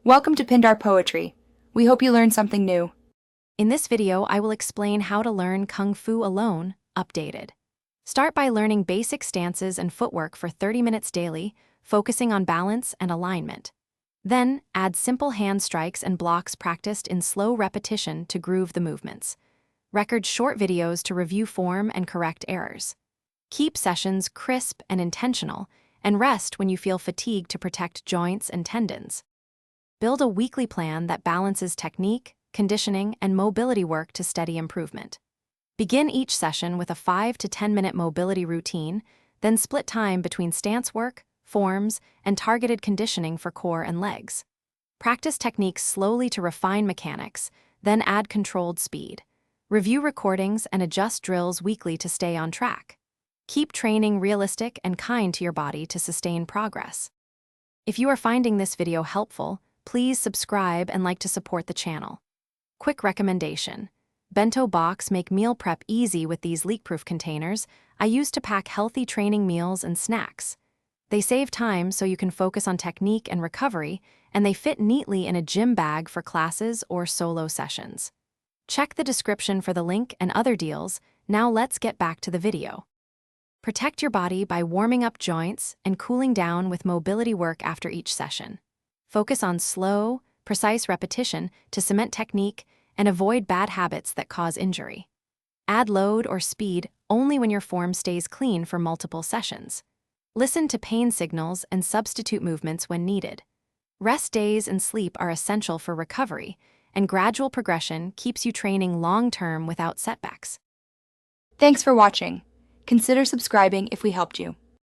Welcome to Pindar Poetry. We hope you learned something new. In this video, I will explain how to learn Kung Fu alone, updated. Start by learning basic stances and footwork for 30 minutes daily, focusing on balance and alignment. Then, add simple hand strikes and blocks practiced in slow repetition to groove the movements. Record short videos to review form and correct errors. Keep sessions crisp and intentional, and rest when you feel fatigued to protect joints and tendons. Build a weekly plan that balances technique, conditioning, and mobility work to steady improvement. Begin each session with a 5 to 10 minute mobility routine, then split time between stance work, forms, and targeted conditioning for core and legs. Practice techniques slowly to refine mechanics, then add controlled speed. Review recordings and adjust drills weekly to stay on track. Keep training realistic and kind to your body to sustain progress. If you are finding this video helpful, please subscribe and like to support the channel. Quick recommendation. Bento box make meal prep easy with these leak-proof containers I use to pack healthy training meals and snacks. They save time so you can focus on technique and recovery, and they fit neatly in a gym bag for classes or solo sessions. Check the description for the link and other deals. Now let's get back to the video. Protect your body by warming up joints and cooling down with mobility work after each session. Focus on slow, precise repetition to cement technique and avoid bad habits that cause injury. Add load or speed only when your form stays clean for multiple sessions. Listen to pain signals and substitute movements when needed. Rest days and sleep are essential for recovery, and gradual progression keeps you training long-term without setbacks. Thanks for watching. Consider subscribing if we helped you.